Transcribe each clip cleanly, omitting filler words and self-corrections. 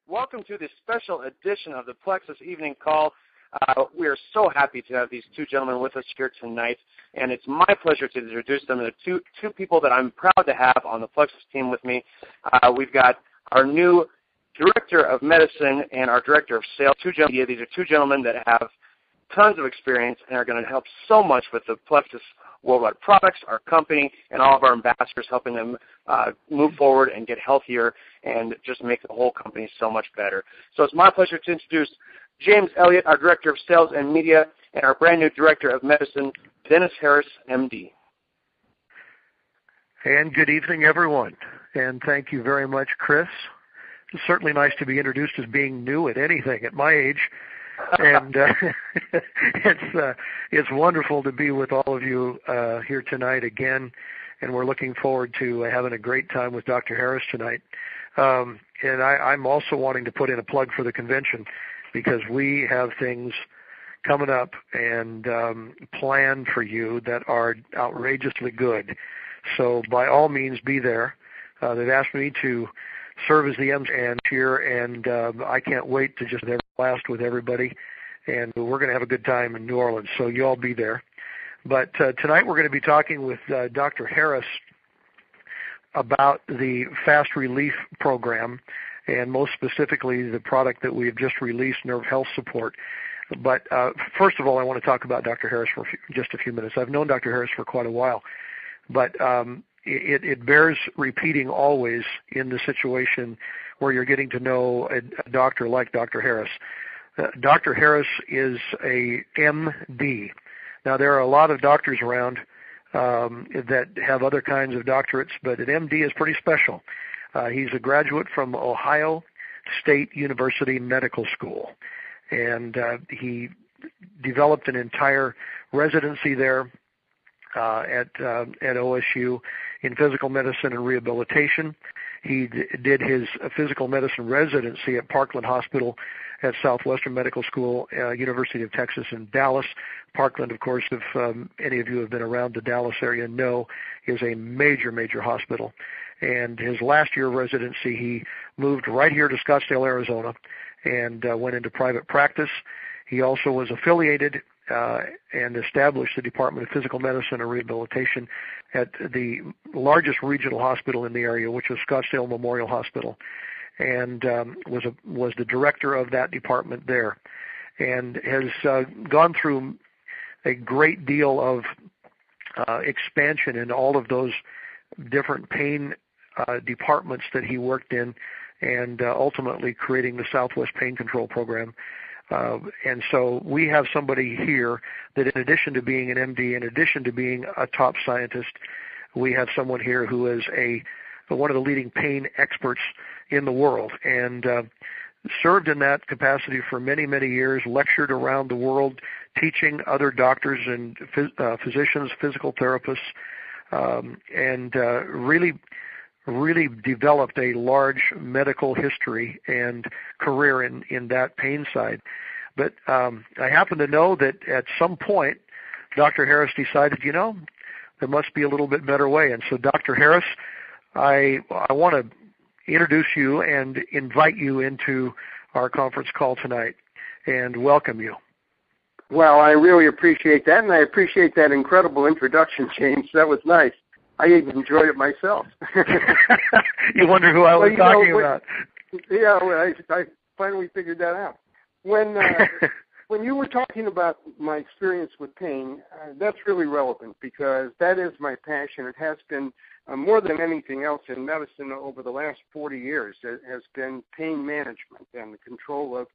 Welcome to this special edition of the Plexus Evening Call. We are so happy to have these two gentlemen with us here tonight, and it's my pleasure to introduce them. They're two people that I'm proud to have on the Plexus team with me. We've got our new Director of Medicine and our Director of Sales. These are two gentlemen that have tons of experience and are going to help so much with the Plexus worldwide products, our company, and all of our ambassadors, helping them move forward and get healthier and just make the whole company so much better. So it's my pleasure to introduce James Elliott, our Director of Sales and Media, and our brand new Director of Medicine, Dennis Harris, MD. And good evening, everyone. And thank you very much, Chris. It's certainly nice to be introduced as being new at anything at my age. And it's wonderful to be with all of you here tonight again, and we're looking forward to having a great time with Dr. Harris tonight. And I'm also wanting to put in a plug for the convention because we have things coming up and planned for you that are outrageously good. So by all means, be there. They've asked me to serve as the MC here, and I can't wait to just have a blast with everybody, and we're going to have a good time in New Orleans, so you all be there. But tonight we're going to be talking with Dr. Harris about the Fast Relief program, and most specifically the product that we have just released, Nerve Health Support. But first of all, I want to talk about Dr. Harris for just a few minutes. I've known Dr. Harris for quite a while, but it bears repeating always in the situation where you're getting to know a doctor like Dr. Harris. Dr. Harris is a MD. Now, there are a lot of doctors around that have other kinds of doctorates, but an MD is pretty special. He's a graduate from Ohio State University Medical School, and he developed an entire residency there at OSU in physical medicine and rehabilitation. He did his physical medicine residency at Parkland Hospital at Southwestern Medical School, University of Texas in Dallas. Parkland, of course, if any of you have been around the Dallas area know, is a major, major hospital. And his last year of residency, he moved right here to Scottsdale, Arizona, and went into private practice. He also was affiliated and established the Department of Physical Medicine and Rehabilitation at the largest regional hospital in the area, which was Scottsdale Memorial Hospital, and was the director of that department there, and has gone through a great deal of expansion in all of those different pain departments that he worked in, and ultimately creating the Southwest Pain Control Program. And so we have somebody here that, in addition to being an MD, in addition to being a top scientist, we have someone here who is one of the leading pain experts in the world, and served in that capacity for many, many years, lectured around the world, teaching other doctors and physicians, physical therapists, and really developed a large medical history and career in that pain side. But I happen to know that at some point, Dr. Harris decided, there must be a little bit better way. And so, Dr. Harris, I want to introduce you and invite you into our conference call tonight and welcome you. Well, I really appreciate that, and I appreciate that incredible introduction, James. That was nice. I even enjoyed it myself. You wonder who I was talking about. Yeah, well, I finally figured that out. When you were talking about my experience with pain, that's really relevant because that is my passion. It has been more than anything else in medicine over the last 40 years. It has been pain management and the control of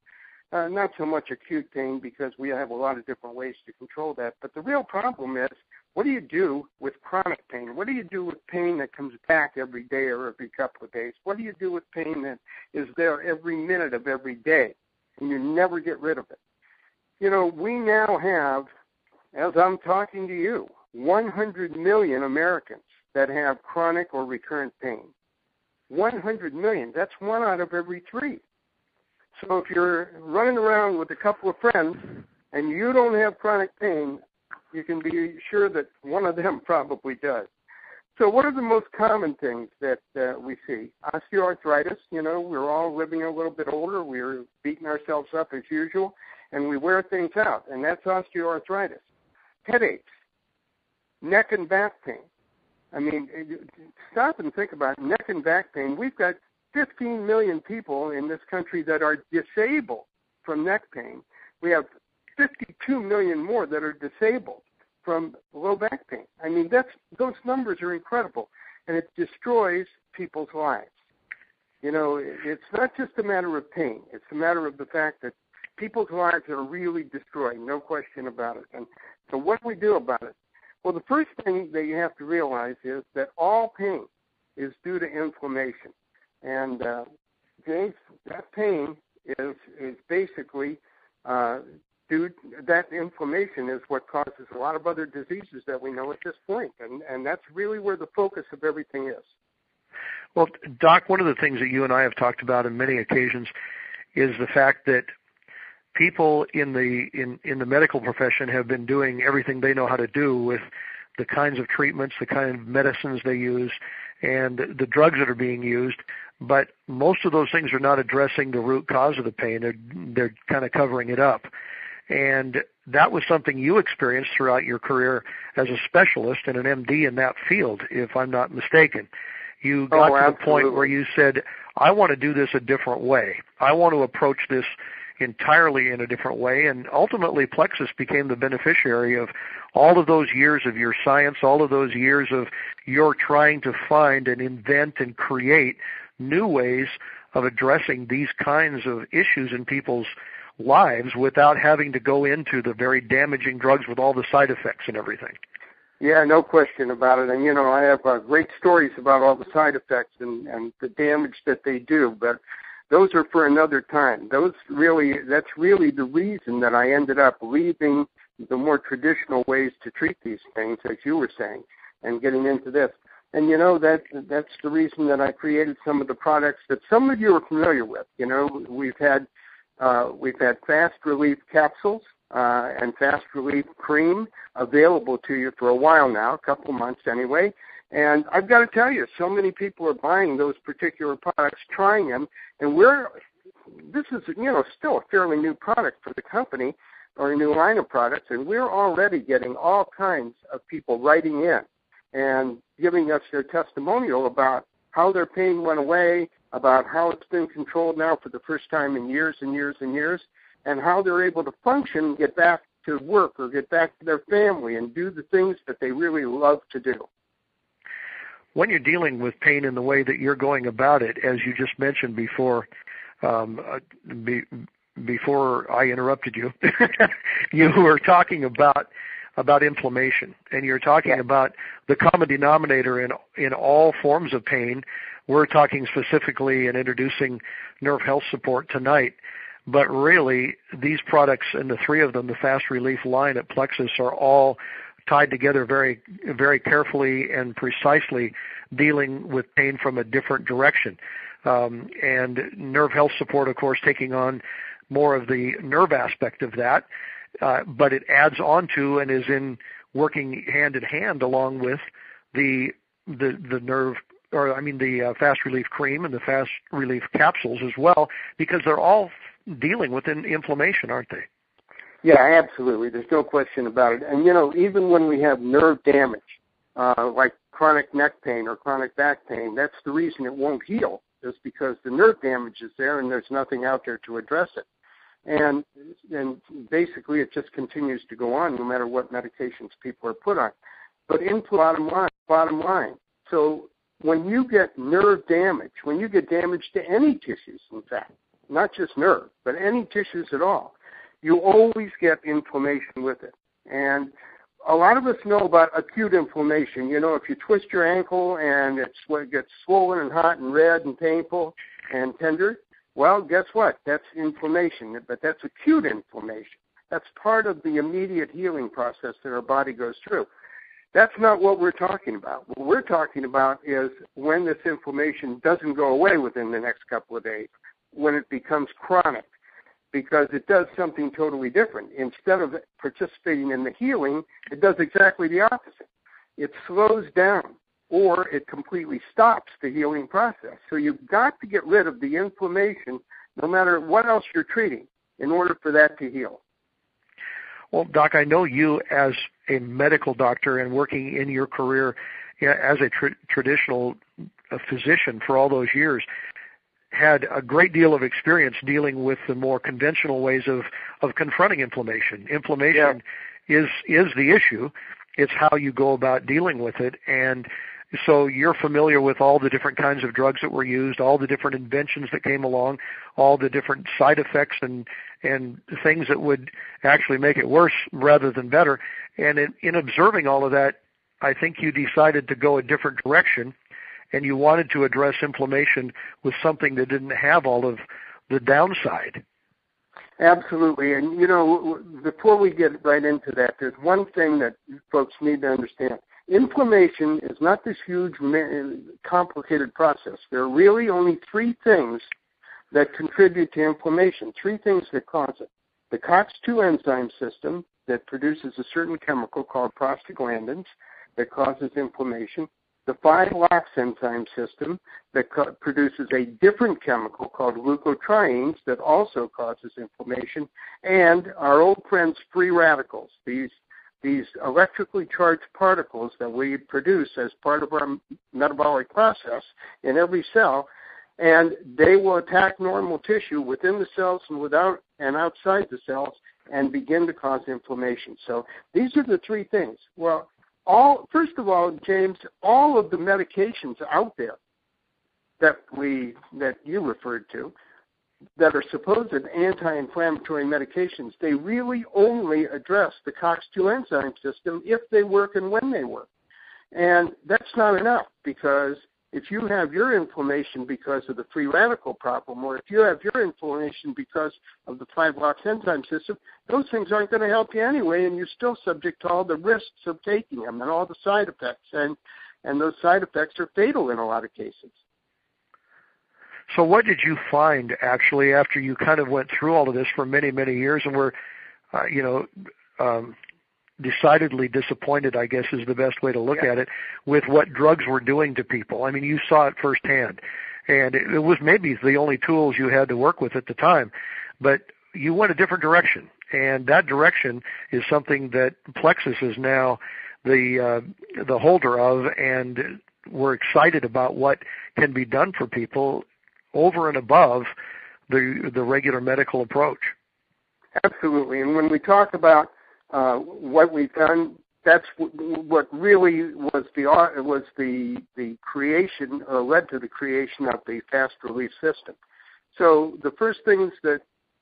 not so much acute pain because we have a lot of different ways to control that. But the real problem is, what do you do with chronic pain? What do you do with pain that comes back every day or every couple of days? What do you do with pain that is there every minute of every day and you never get rid of it? We now have, as I'm talking to you, 100 million Americans that have chronic or recurrent pain. 100 million. That's 1 out of every 3. So if you're running around with a couple of friends and you don't have chronic pain, you can be sure that one of them probably does. So what are the most common things that we see? Osteoarthritis, we're all living a little bit older. We're beating ourselves up as usual, and we wear things out, and that's osteoarthritis. Headaches, neck and back pain. I mean, stop and think about neck and back pain. We've got 15 million people in this country that are disabled from neck pain. We have 52 million more that are disabled from low back pain. I mean, those numbers are incredible, and it destroys people's lives. It's not just a matter of pain. It's a matter of the fact that people's lives are really destroyed, no question about it. And so what do we do about it? Well, the first thing that you have to realize is that all pain is due to inflammation. And, James, that pain is basically that inflammation is what causes a lot of other diseases that we know at this point. And that's really where the focus of everything is. Well, Doc, one of the things that you and I have talked about on many occasions is the fact that people in the medical profession have been doing everything they know how to do with the kinds of treatments, the kind of medicines they use, and the drugs that are being used. But most of those things are not addressing the root cause of the pain. They're kind of covering it up. And that was something you experienced throughout your career as a specialist and an MD in that field, if I'm not mistaken. You got to the point where you said, I want to do this a different way. I want to approach this entirely in a different way, and ultimately Plexus became the beneficiary of all of those years of your science, all of those years of your trying to find and invent and create new ways of addressing these kinds of issues in people's lives without having to go into the very damaging drugs with all the side effects and everything. Yeah, no question about it. And, I have great stories about all the side effects and the damage that they do, but those are for another time. That's really the reason that I ended up leaving the more traditional ways to treat these things, as you were saying, and getting into this. And, that's the reason that I created some of the products that some of you are familiar with. We've had Fast Relief capsules and Fast Relief cream available to you for a while now, a couple of months anyway. And I've got to tell you, so many people are buying those particular products, trying them, and this is, still a fairly new product for the company, or a new line of products, and we're already getting all kinds of people writing in and giving us their testimonial about how their pain went away, about how it's been controlled now for the first time in years and years and years, and how they're able to function and get back to work or get back to their family and do the things that they really love to do. When you're dealing with pain in the way that you're going about it, as you just mentioned before I interrupted you, you were talking about inflammation, and you're talking about the common denominator in all forms of pain. We're talking specifically and introducing nerve health support tonight, but really these products, and the three of them, the Fast Relief line at Plexus, are all tied together very, very carefully and precisely, dealing with pain from a different direction. And nerve health support, of course, taking on more of the nerve aspect of that, but it adds on to and is in working hand in hand along with the Fast Relief cream and the Fast Relief capsules as well, because they're all dealing with inflammation, aren't they? Yeah, absolutely. There's no question about it. And, even when we have nerve damage, like chronic neck pain or chronic back pain, that's the reason it won't heal, is because the nerve damage is there and there's nothing out there to address it. And basically it just continues to go on no matter what medications people are put on. But into bottom line, so when you get nerve damage, when you get damage to any tissues, in fact, not just nerve, but any tissues at all, you always get inflammation with it. And a lot of us know about acute inflammation. If you twist your ankle and it gets swollen and hot and red and painful and tender, well, guess what? That's inflammation, but that's acute inflammation. That's part of the immediate healing process that our body goes through. That's not what we're talking about. What we're talking about is when this inflammation doesn't go away within the next couple of days, when it becomes chronic, because it does something totally different. Instead of participating in the healing, it does exactly the opposite. It slows down or it completely stops the healing process. So you've got to get rid of the inflammation no matter what else you're treating in order for that to heal. Well, Doc, I know you as a medical doctor and working in your career as a traditional physician for all those years had a great deal of experience dealing with the more conventional ways of confronting inflammation. Inflammation is the issue. It's how you go about dealing with it. And so you're familiar with all the different kinds of drugs that were used, all the different inventions that came along, all the different side effects and things that would actually make it worse rather than better. And in observing all of that, I think you decided to go a different direction, and you wanted to address inflammation with something that didn't have all of the downside. Absolutely. And, before we get right into that, there's one thing that folks need to understand. Inflammation is not this huge, complicated process. There are really only three things that contribute to inflammation, three things that cause it. The COX-2 enzyme system that produces a certain chemical called prostaglandins that causes inflammation, the 5-LOX enzyme system that produces a different chemical called leukotrienes that also causes inflammation, and our old friends free radicals, these electrically charged particles that we produce as part of our metabolic process in every cell, and they will attack normal tissue within the cells and outside the cells and begin to cause inflammation. So these are the three things. Well, first of all, James, all of the medications out there that you referred to that are supposed anti-inflammatory medications, they really only address the COX-2 enzyme system if they work and when they work. And that's not enough, because if you have your inflammation because of the free radical problem, or if you have your inflammation because of the 5-LOX enzyme system, those things aren't going to help you anyway, and you're still subject to all the risks of taking them and all the side effects. And those side effects are fatal in a lot of cases. So what did you find, actually, after you kind of went through all of this for many, many years and were, decidedly disappointed, I guess is the best way to look at it, with what drugs were doing to people? I mean, you saw it firsthand, and it was maybe the only tools you had to work with at the time, but you went a different direction, and that direction is something that Plexus is now the holder of, and we're excited about what can be done for people over and above the regular medical approach. Absolutely, and when we talk about what we've done, that's what really was the creation, led to the creation of the Fast Relief system. So the first things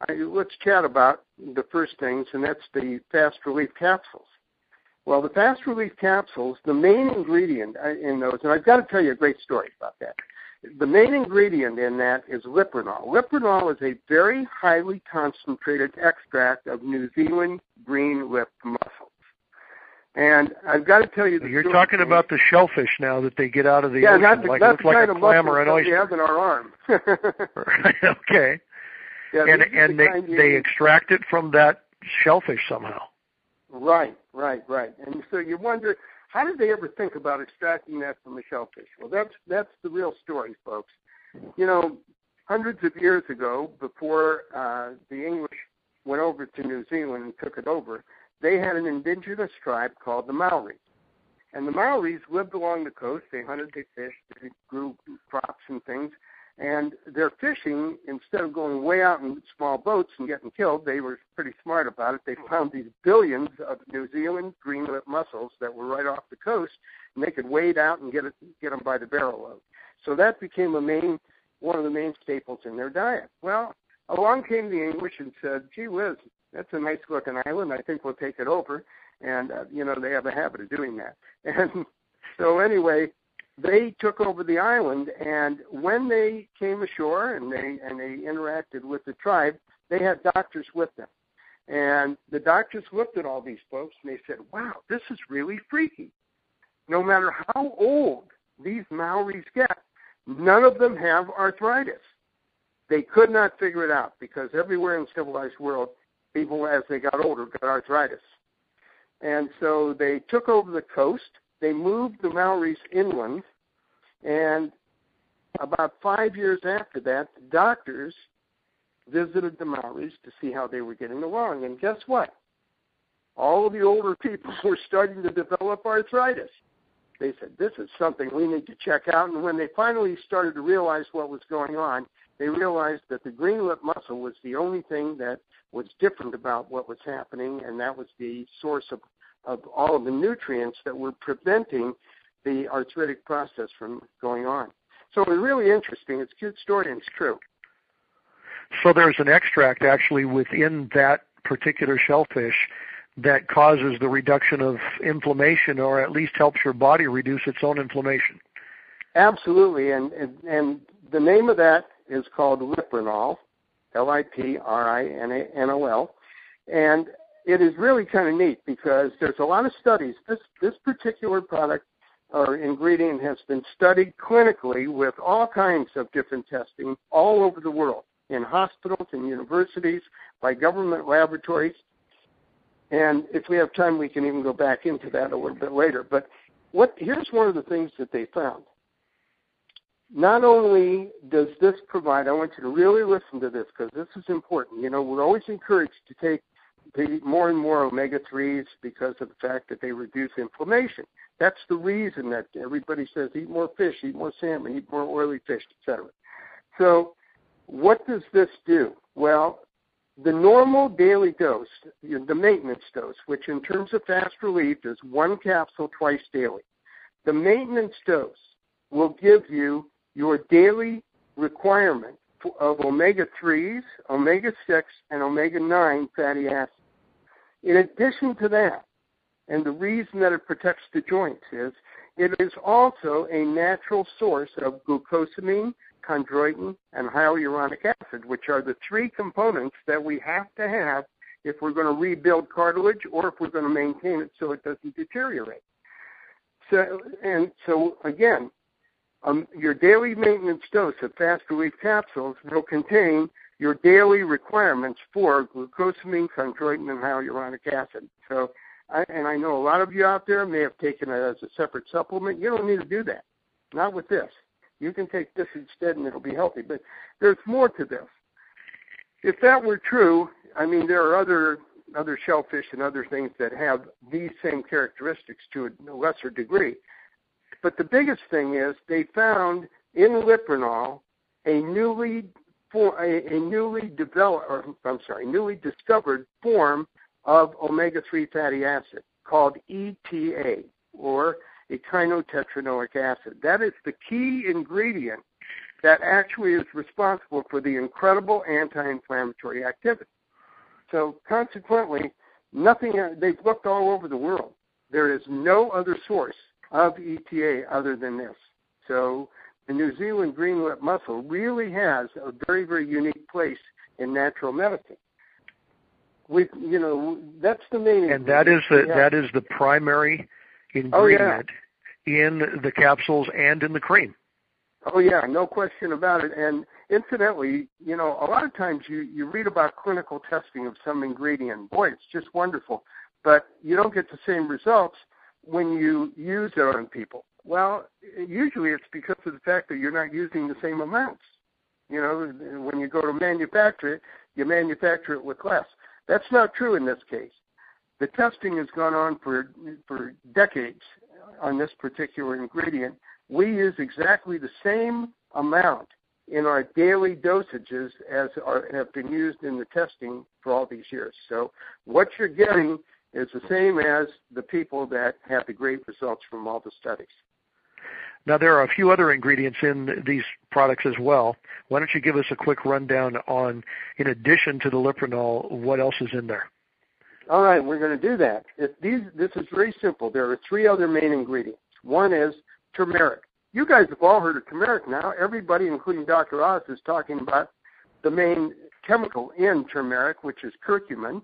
let's chat about the first things, and that's the Fast Relief capsules. Well, the Fast Relief capsules, the main ingredient in those, and I've got to tell you a great story about that. The main ingredient in that is liprinol. Liprinol is a very highly concentrated extract of New Zealand green-lipped mussels. And I've got to tell you, you're talking about the shellfish now that they get out of the ocean, that's like the like kind a of clam or an oyster. We have in our arm. Okay. Yeah, and they extract it from that shellfish somehow. Right. And so you wonder, how did they ever think about extracting that from the shellfish? Well, that's the real story, folks. Hundreds of years ago, before the English went over to New Zealand and took it over, they had an indigenous tribe called the Maoris. And the Maoris lived along the coast. They hunted, they fished, they grew crops and things. And their fishing, instead of going way out in small boats and getting killed, they were pretty smart about it. They found these billions of New Zealand green-lipped mussels that were right off the coast, and they could wade out and get them by the barrel load. So that became one of the main staples in their diet. Well, along came the English and said, gee whiz, that's a nice-looking island. I think we'll take it over. And, they have a habit of doing that. And so anyway, they took over the island, and when they came ashore and they interacted with the tribe, they had doctors with them. And the doctors looked at all these folks, and they said, wow, this is really freaky. No matter how old these Maoris get, none of them have arthritis. They could not figure it out, because everywhere in the civilized world, people, as they got older, got arthritis. And so they took over the coast, they moved the Maoris inland, and about 5 years after that, the doctors visited the Maoris to see how they were getting along. And guess what? All of the older people were starting to develop arthritis. They said, this is something we need to check out. And when they finally started to realize what was going on, they realized that the green lip muscle was the only thing that was different about what was happening, and that was the source of all of the nutrients that were preventing the arthritic process from going on. So it was really interesting. It's a good story, and it's true. So there's an extract actually within that particular shellfish that causes the reduction of inflammation, or at least helps your body reduce its own inflammation. Absolutely, and the name of that is called Liprinol, Liprinol, and it is really kind of neat because there's a lot of studies. This particular product or ingredient has been studied clinically with all kinds of different testing all over the world, in hospitals and universities, by government laboratories. And if we have time, we can even go back into that a little bit later. But here's one of the things that they found. Not only does this provide, I want you to really listen to this because this is important. You know, we're always encouraged to take more and more omega-3s because of the fact that they reduce inflammation. That's the reason that everybody says eat more fish, eat more salmon, eat more oily fish, etc. So what does this do? Well, the normal daily dose, the maintenance dose, which in terms of fast relief is 1 capsule twice daily, the maintenance dose will give you your daily requirement of omega-3s, omega-6, and omega-9 fatty acids. In addition to that, and the reason that it protects the joints is it is also a natural source of glucosamine, chondroitin, and hyaluronic acid, which are the 3 components that we have to have if we're going to rebuild cartilage or if we're going to maintain it so it doesn't deteriorate. So again, your daily maintenance dose of fast relief capsules will contain your daily requirements for glucosamine, chondroitin, and hyaluronic acid. So, I know a lot of you out there may have taken it as a separate supplement. You don't need to do that. Not with this. You can take this instead and it'll be healthy. But there's more to this. If that were true, I mean, there are other shellfish and other things that have these same characteristics to a lesser degree. But the biggest thing is they found in Liprinol a newly discovered form of omega-3 fatty acid called ETA, or echinotetranoic acid. That is the key ingredient that actually is responsible for the incredible anti-inflammatory activity. So consequently, they've looked all over the world. There is no other source of ETA other than this. So the New Zealand green lip mussel really has a very, very unique place in natural medicine. That's the main ingredient. And that is the primary ingredient in the capsules and in the cream. Oh, yeah, no question about it. And incidentally, a lot of times you read about clinical testing of some ingredient. Boy, it's just wonderful. But you don't get the same results when you use it on people. Well, usually it's because of the fact that you're not using the same amounts. When you go to manufacture it, you manufacture it with less. That's not true in this case. The testing has gone on for decades on this particular ingredient. We use exactly the same amount in our daily dosages as have been used in the testing for all these years. So what you're getting is the same as the people that have the great results from all the studies. Now, there are a few other ingredients in these products as well. Why don't you give us a quick rundown on, in addition to the Liprinol, what else is in there? All right, we're going to do that. This is very simple. There are 3 other main ingredients. One is turmeric. You guys have all heard of turmeric now. Everybody, including Dr. Oz, is talking about the main chemical in turmeric, which is curcumin.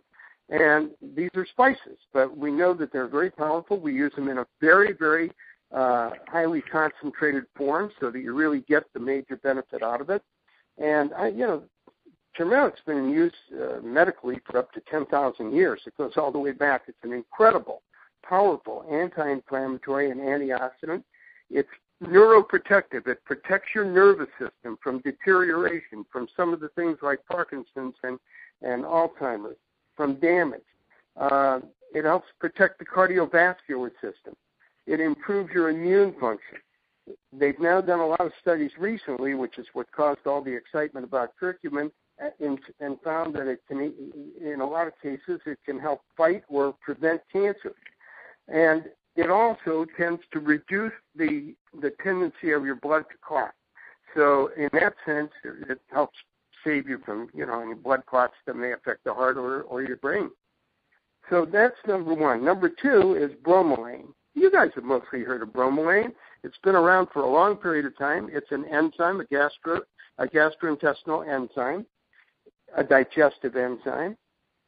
And these are spices, but we know that they're very powerful. We use them in a very, very highly concentrated form so that you really get the major benefit out of it. And, turmeric's been in use medically for up to 10,000 years. It goes all the way back. It's an incredible powerful anti-inflammatory and antioxidant. It's neuroprotective. It protects your nervous system from deterioration, from some of the things like Parkinson's and Alzheimer's, from damage. It helps protect the cardiovascular system. It improves your immune function. They've now done a lot of studies recently, which is what caused all the excitement about curcumin, and found that it can, in a lot of cases, it can help fight or prevent cancer. And it also tends to reduce the tendency of your blood to clot. So in that sense, it helps save you from, any blood clots that may affect the heart or your brain. So that's number one. Number two is bromelain. You guys have mostly heard of bromelain. It's been around for a long period of time. It's an enzyme, a gastrointestinal enzyme, a digestive enzyme.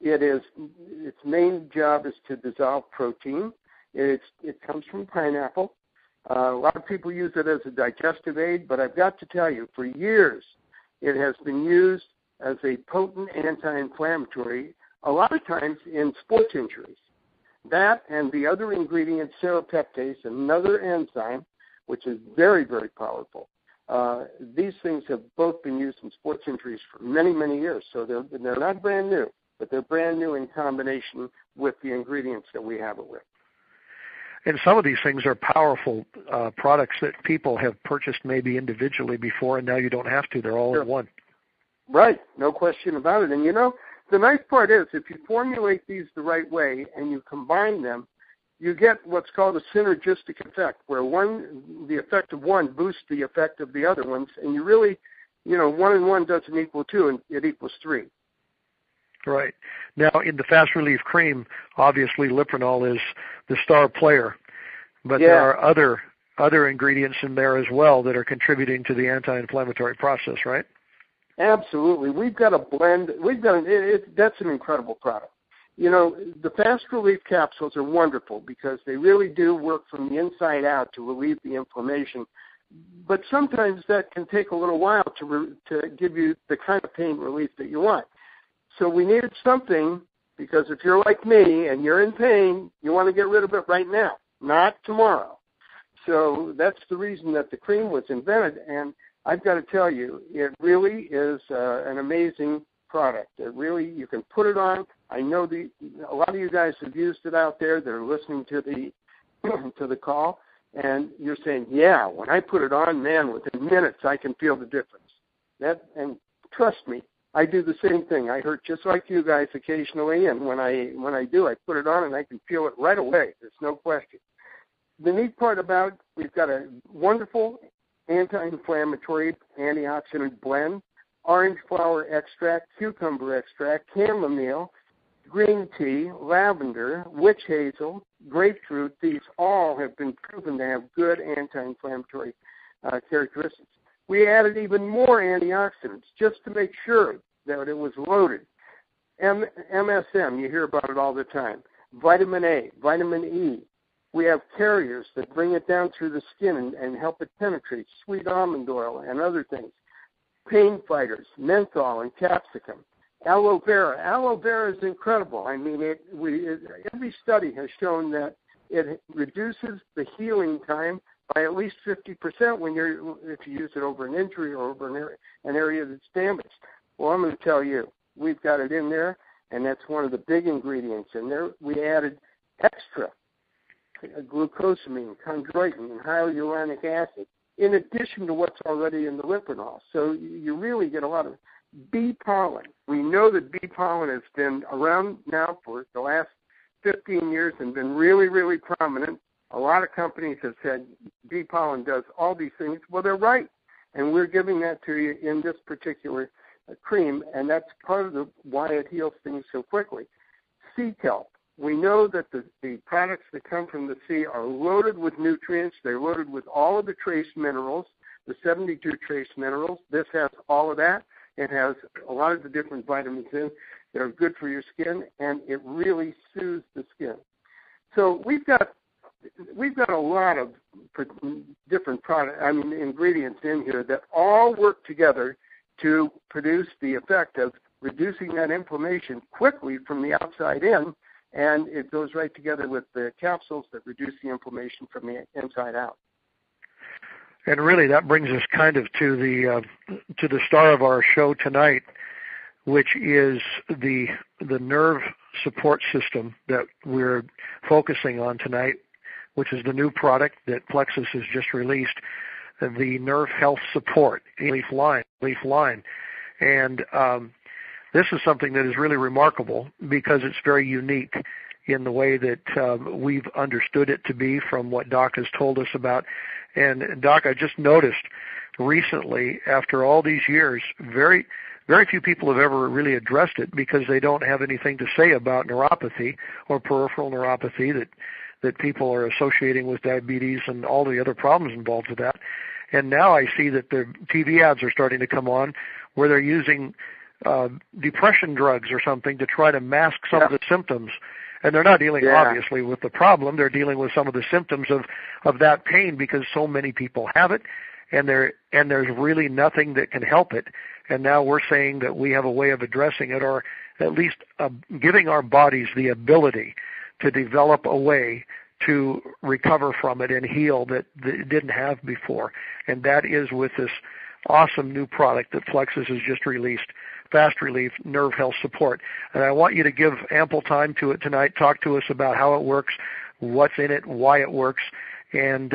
Its main job is to dissolve protein. It comes from pineapple. A lot of people use it as a digestive aid, but I've got to tell you, for years, it has been used as a potent anti-inflammatory, a lot of times in sports injuries. That and the other ingredient, serrapeptase, another enzyme, which is very, very powerful. These things have both been used in sports injuries for many, many years. So they're not brand new, but they're brand new in combination with the ingredients that we have it with. And some of these things are powerful products that people have purchased maybe individually before, and now you don't have to. They're all in one. Right. No question about it. And, the nice part is if you formulate these the right way and you combine them, you get what's called a synergistic effect, where the effect of one boosts the effect of the other ones, and you really, 1 and 1 doesn't equal 2, and it equals 3. Right. Now, in the Fast Relief cream, obviously Lipronol is the star player, but there are other ingredients in there as well that are contributing to the anti-inflammatory process, right? Absolutely. We've got a blend. That's an incredible product. The Fast Relief capsules are wonderful because they really do work from the inside out to relieve the inflammation. But sometimes that can take a little while to give you the kind of pain relief that you want. So we needed something, because if you're like me and you're in pain, you want to get rid of it right now, not tomorrow. So that's the reason that the cream was invented, and I've got to tell you, it really is an amazing product. You can put it on. I know a lot of you guys have used it out there that are listening to the call, and you're saying, yeah, when I put it on, man, within minutes I can feel the difference. And trust me, I do the same thing. I hurt just like you guys occasionally, and when I do, I put it on and I can feel it right away. There's no question. The neat part about we've got a wonderful anti-inflammatory antioxidant blend, orange flower extract, cucumber extract, chamomile, green tea, lavender, witch hazel, grapefruit. These all have been proven to have good anti-inflammatory characteristics. We added even more antioxidants just to make sure that it was loaded. MSM, you hear about it all the time. Vitamin A, vitamin E. We have carriers that bring it down through the skin and help it penetrate, sweet almond oil and other things. Pain fighters, menthol and capsicum. Aloe vera. Aloe vera is incredible. I mean, every study has shown that it reduces the healing time by at least 50% if you use it over an injury or over an area that's damaged. Well, I'm going to tell you, we've got it in there, and that's one of the big ingredients in there. We added extra glucosamine, chondroitin, and hyaluronic acid, in addition to what's already in the Lipronol. So you really get a lot of bee pollen. We know that bee pollen has been around now for the last 15 years and been really, really prominent. A lot of companies have said bee pollen does all these things. Well, they're right, and we're giving that to you in this particular cream, and that's part of why it heals things so quickly. Sea kelp. We know that the products that come from the sea are loaded with nutrients. They're loaded with all of the trace minerals, the 72 trace minerals. This has all of that. It has a lot of the different vitamins in that are good for your skin, and it really soothes the skin. So we've got a lot of different ingredients in here that all work together to produce the effect of reducing that inflammation quickly from the outside in and it goes right together with the capsules that reduce the inflammation from the inside out. And really, that brings us kind of to the star of our show tonight, which is the nerve support system that we're focusing on tonight, which is the new product that Plexus has just released, the Nerve Health Support Relief line. And this is something that is really remarkable because it's very unique in the way that we've understood it to be from what Doc has told us about. And Doc, I just noticed recently, after all these years, very few people have ever really addressed it because they don't have anything to say about neuropathy or peripheral neuropathy that people are associating with diabetes and all the other problems involved with that. And now I see that the TV ads are starting to come on where they're using depression drugs or something to try to mask some of the symptoms. And they're not dealing, obviously, with the problem. They're dealing with some of the symptoms of that pain because so many people have it, and there's really nothing that can help it. And now we're saying that we have a way of addressing it, or at least giving our bodies the ability to develop a way to recover from it and heal that it didn't have before. And that is with this awesome new product that Plexus has just released, Fast Relief Nerve Health Support. And I want you to give ample time to it tonight. Talk to us about how it works, what's in it, why it works, and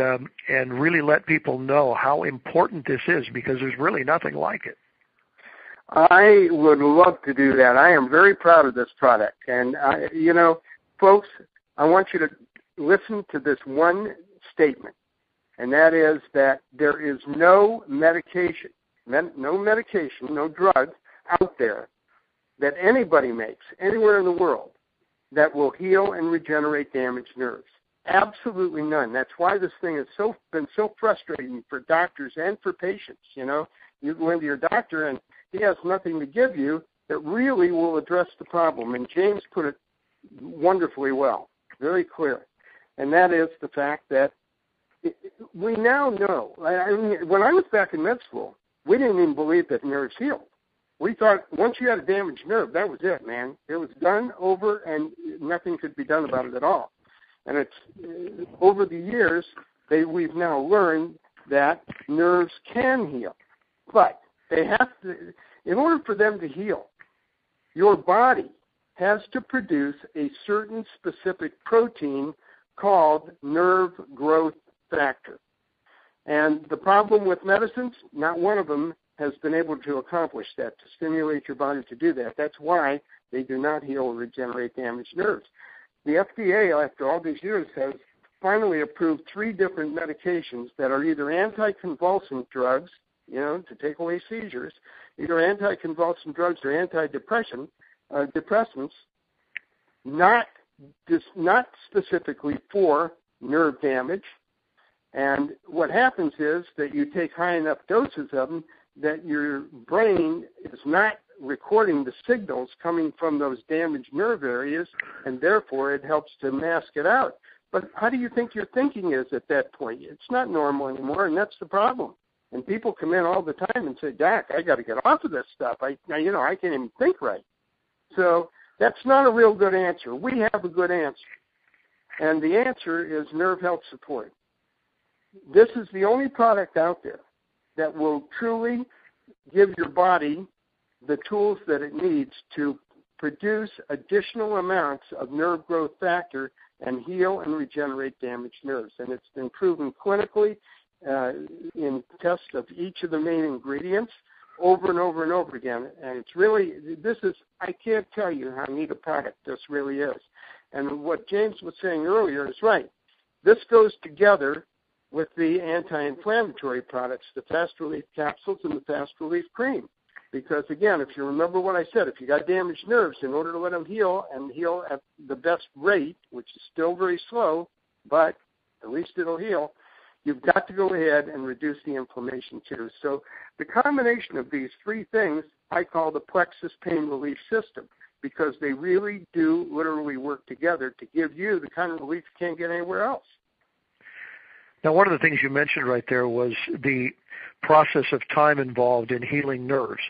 really let people know how important this is because there's really nothing like it. I would love to do that. I am very proud of this product. And, folks, I want you to listen to this one statement, and that is that there is no medication, no drug out there that anybody makes anywhere in the world that will heal and regenerate damaged nerves. Absolutely none. That's why this thing has been so frustrating for doctors and for patients. You go into your doctor and he has nothing to give you that really will address the problem. And James put it wonderfully well, very clear. And that is the fact that we now know. When I was back in med school, we didn't even believe that nerves healed. We thought once you had a damaged nerve, that was it, man. It was done, over, and nothing could be done about it at all. And it's over the years, we've now learned that nerves can heal. But they have to, in order for them to heal, your body has to produce a certain specific protein called nerve growth factor. And the problem with medicines, not one of them has been able to accomplish that, to stimulate your body to do that. That's why they do not heal or regenerate damaged nerves. The FDA, after all these years, has finally approved 3 different medications that are either anticonvulsant drugs, to take away seizures, either anticonvulsant drugs or antidepressants, not specifically for nerve damage. And what happens is that you take high enough doses of them that your brain is not recording the signals coming from those damaged nerve areas, and therefore it helps to mask it out. But how do you think your thinking is at that point? It's not normal anymore, and that's the problem. And people come in all the time and say, Doc, I got to get off of this stuff. I can't even think right. So that's not a real good answer. We have a good answer, and the answer is Nerve Health Support. This is the only product out there that will truly give your body the tools that it needs to produce additional amounts of nerve growth factor and heal and regenerate damaged nerves. And it's been proven clinically in tests of each of the main ingredients over and over and over again. And it's really, I can't tell you how neat a product this really is. And what James was saying earlier is right. This goes together with the anti-inflammatory products, the Fast Relief capsules and the Fast Relief cream. Because, again, if you remember what I said, if you got damaged nerves, in order to let them heal and heal at the best rate, which is still very slow, but at least it'll heal, you've got to go ahead and reduce the inflammation too. So the combination of these 3 things I call the Plexus Pain Relief System, because they really do literally work together to give you the kind of relief you can't get anywhere else. Now, one of the things you mentioned right there was the process of time involved in healing nerves,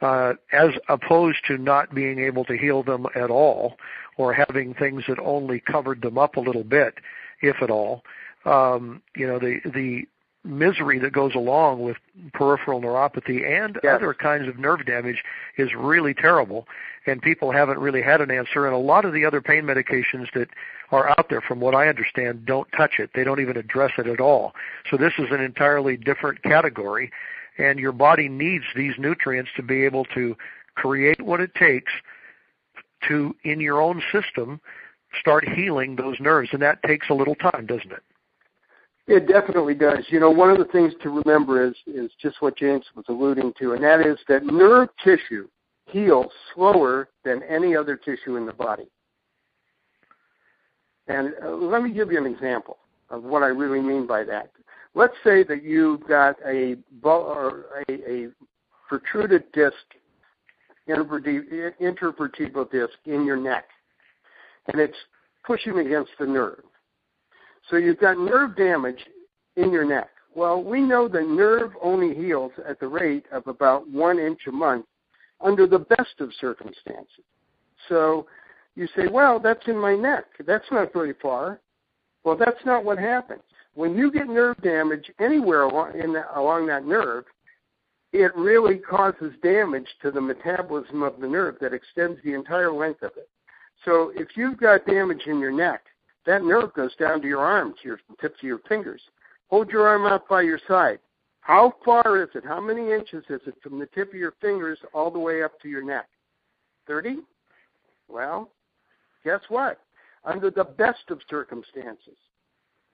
as opposed to not being able to heal them at all or having things that only covered them up a little bit, if at all. The misery that goes along with peripheral neuropathy and other kinds of nerve damage is really terrible, and people haven't really had an answer. And a lot of the other pain medications that are out there, from what I understand, don't touch it. They don't even address it at all. So this is an entirely different category, and your body needs these nutrients to be able to create what it takes to, in your own system, start healing those nerves, and that takes a little time, doesn't it? It definitely does. One of the things to remember is just what James was alluding to, and that is that nerve tissue heals slower than any other tissue in the body. And let me give you an example of what I really mean by that. Let's say that you've got a protruded disc, intervertebral disc in your neck, and it's pushing against the nerve. So you've got nerve damage in your neck. Well, we know that nerve only heals at the rate of about 1 inch a month under the best of circumstances. So you say, well, that's in my neck. That's not very far. Well, that's not what happens. When you get nerve damage anywhere along that nerve, it really causes damage to the metabolism of the nerve that extends the entire length of it. So if you've got damage in your neck, that nerve goes down to your arms, your tips of your fingers. Hold your arm out by your side. How far is it? How many inches is it from the tip of your fingers all the way up to your neck? 30? Well, guess what? Under the best of circumstances,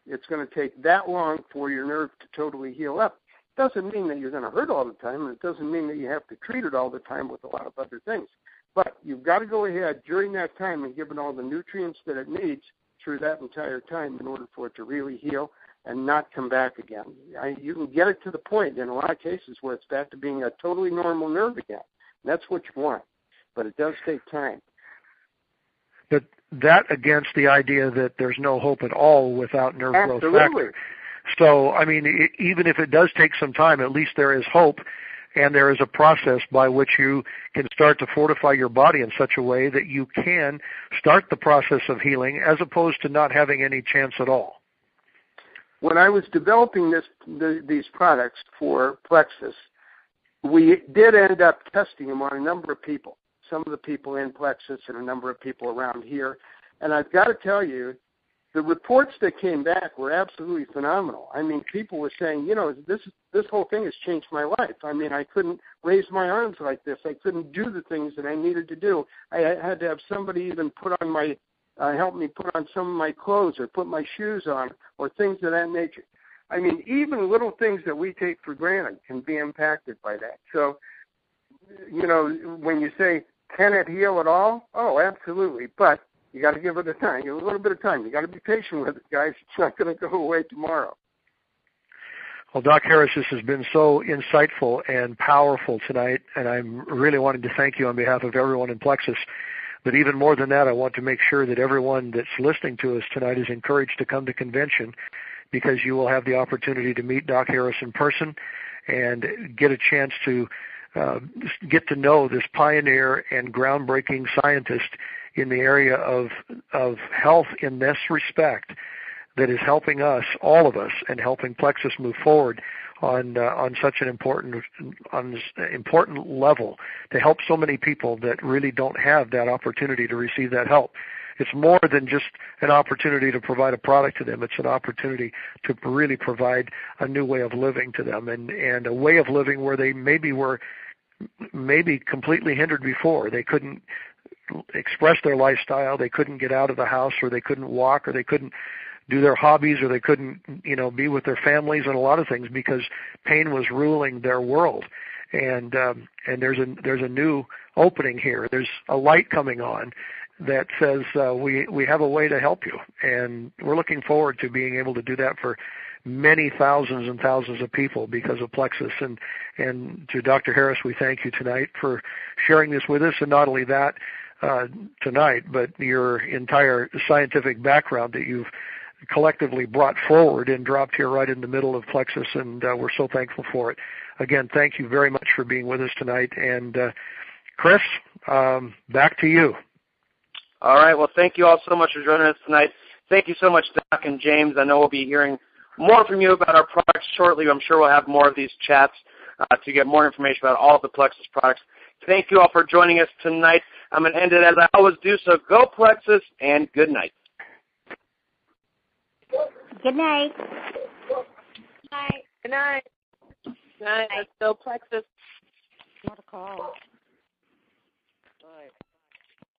it's going to take that long for your nerve to totally heal up. It doesn't mean that you're going to hurt all the time, and it doesn't mean that you have to treat it all the time with a lot of other things. But you've got to go ahead during that time and give it all the nutrients that it needs through that entire time in order for it to really heal and not come back again. You can get it to the point in a lot of cases where it's back to being a totally normal nerve again. That's what you want, but it does take time. But that against the idea that there's no hope at all without nerve growth factor. So, I mean, even if it does take some time, at least there is hope, and there is a process by which you can start to fortify your body in such a way that you can start the process of healing as opposed to not having any chance at all. When I was developing these products for Plexus, we did end up testing them on a number of people, some of the people in Plexus and a number of people around here. And I've got to tell you, the reports that came back were absolutely phenomenal. I mean, people were saying, this whole thing has changed my life. I mean, I couldn't raise my arms like this. I couldn't do the things that I needed to do. I had to have somebody even help me put on some of my clothes or put my shoes on or things of that nature. I mean, even little things that we take for granted can be impacted by that. So, when you say, can it heal at all? Oh, absolutely. But you got to give it a little bit of time. You got to be patient with it, guys. It's not going to go away tomorrow. Well, Doc Harris, this has been so insightful and powerful tonight, and I'm really wanting to thank you on behalf of everyone in Plexus. But even more than that, I want to make sure that everyone that's listening to us tonight is encouraged to come to convention, because you will have the opportunity to meet Doc Harris in person and get a chance to get to know this pioneer and groundbreaking scientist in the area of health in this respect that is helping us, all of us, and helping Plexus move forward on such an important level to help so many people that really don't have that opportunity to receive that help. It's more than just an opportunity to provide a product to them. It's an opportunity to really provide a new way of living to them, and a way of living where they were completely hindered before. They couldn't express their lifestyle, they couldn't get out of the house, or they couldn't walk, or they couldn't do their hobbies, or they couldn't, be with their families and a lot of things because pain was ruling their world. And there's a new opening here. There's a light coming on that says we have a way to help you, and we're looking forward to being able to do that for many thousands and thousands of people because of Plexus. And to Dr. Harris, we thank you tonight for sharing this with us, and not only that tonight, but your entire scientific background that you've collectively brought forward and dropped here right in the middle of Plexus, and we're so thankful for it. Again, thank you very much for being with us tonight. And Chris, back to you. All right. Well, thank you all so much for joining us tonight. Thank you so much, Doc and James. I know we'll be hearing more from you about our products shortly. I'm sure we'll have more of these chats to get more information about all of the Plexus products. Thank you all for joining us tonight. I'm going to end it as I always do, so go Plexus and good night. Good night. Good night. Good night. Good night. Let's go Plexus. Not a call. All right.